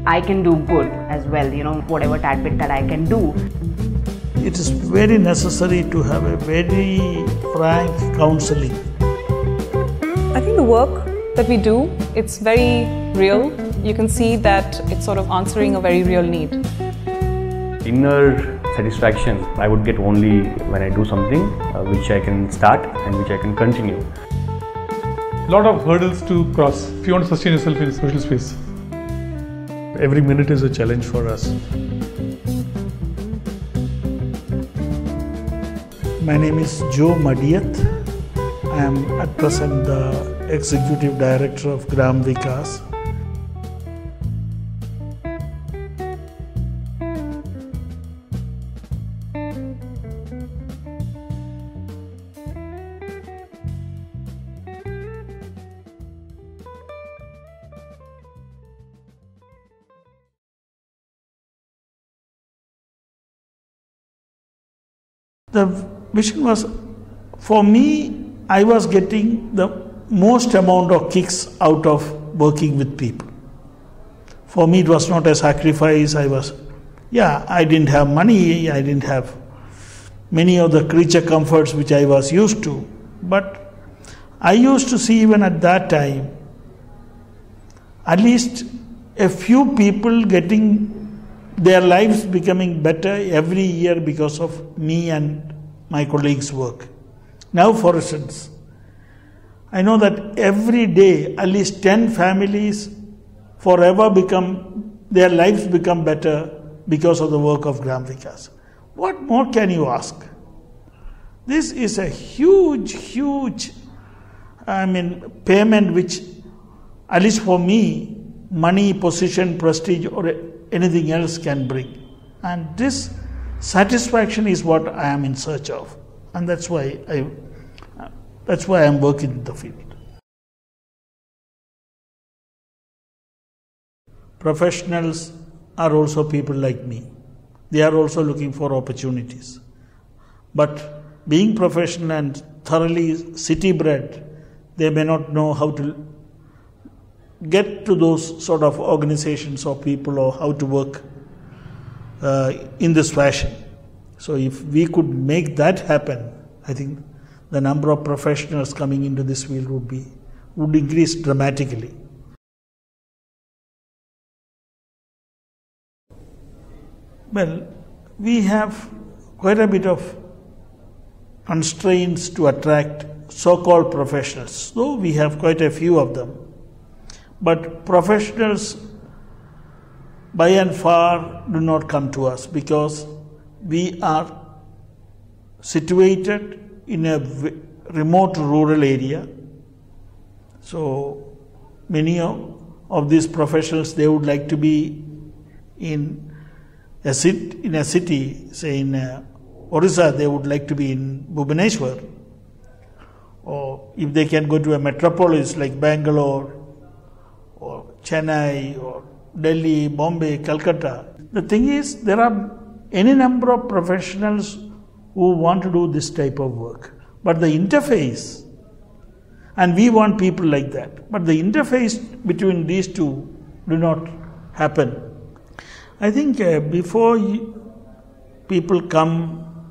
I can do good as well, whatever tad bit that I can do. It is very necessary to have a very frank counseling. I think the work that we do, it's very real. You can see that it's sort of answering a very real need. Inner satisfaction I would get only when I do something which I can start and which I can continue. A lot of hurdles to cross if you want to sustain yourself in social space. Every minute is a challenge for us. My name is Joe Madiyat. I am at present the Executive Director of Gram Vikas. The vision was, for me, I was getting the most amount of kicks out of working with people. For me, it was not a sacrifice. I didn't have money, I didn't have many of the creature comforts which I was used to. But I used to see even at that time, at least a few people getting their lives becoming better every year because of me and my colleagues' work. Now, for instance, I know that every day at least 10 families their lives become better because of the work of Gram Vikas. What more can you ask? This is a huge payment which, at least for me, money, position, prestige or anything else can bring. And this satisfaction is what I am in search of. And that's why I am working in the field. Professionals are also people like me. They are also looking for opportunities. But being professional and thoroughly city-bred, they may not know how to get to those sort of organizations or people or how to work in this fashion. So if we could make that happen, I think the number of professionals coming into this field would increase dramatically. Well, we have quite a bit of constraints to attract so-called professionals, though we have quite a few of them. But professionals, by and far, do not come to us because we are situated in a remote rural area. So many of these professionals, they would like to be in a city, say in Orissa, they would like to be in Bhubaneswar. Or if they can go to a metropolis like Bangalore, or Chennai, or Delhi, Bombay, Calcutta. The thing is, there are any number of professionals who want to do this type of work. But the interface, and we want people like that, but the interface between these two do not happen. I think before people come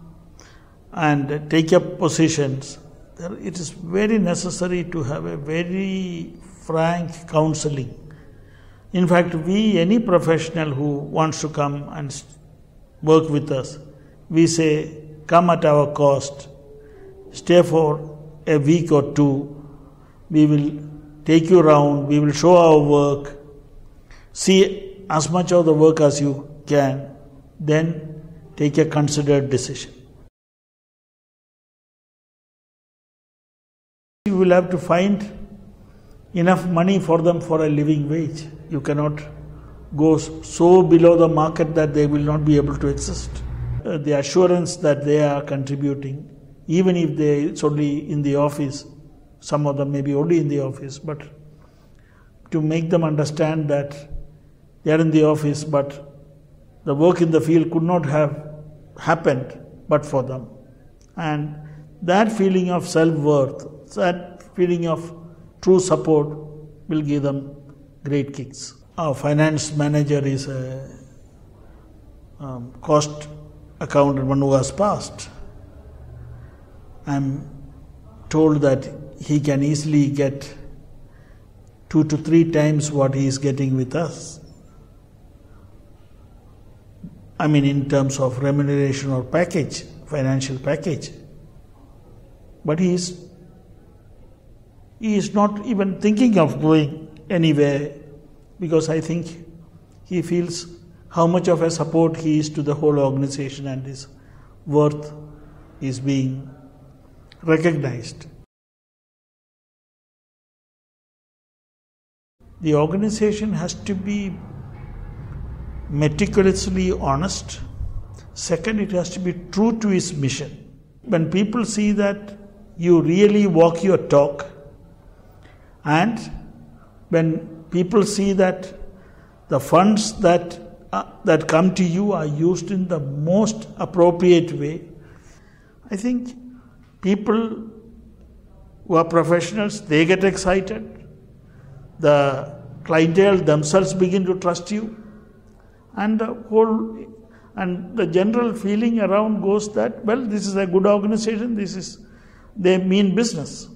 and take up positions, it is very necessary to have a very frank counseling. In fact, any professional who wants to come and work with us, we say, come at our cost, stay for a week or two, we will take you around, we will show our work, see as much of the work as you can, then take a considered decision. You will have to find enough money for them for a living wage. You cannot go so below the market that they will not be able to exist. The assurance that they are contributing, even if it's only in the office, some of them may be only in the office, but to make them understand that they are in the office, but the work in the field could not have happened but for them. And that feeling of self-worth, that feeling of true support will give them great kicks. our finance manager is a cost accountant, one who has passed. I'm told that he can easily get 2 to 3 times what he is getting with us. I mean, in terms of remuneration or package, financial package. But he is not even thinking of going anywhere, because I think he feels how much of a support he is to the whole organization, and his worth is being recognized. The organization has to be meticulously honest. Second, it has to be true to its mission. When people see that you really walk your talk, and when people see that the funds that come to you are used in the most appropriate way, I think people who are professionals, they get excited. The clientele themselves begin to trust you, and the general feeling around goes that, well, this is a good organization, they mean business.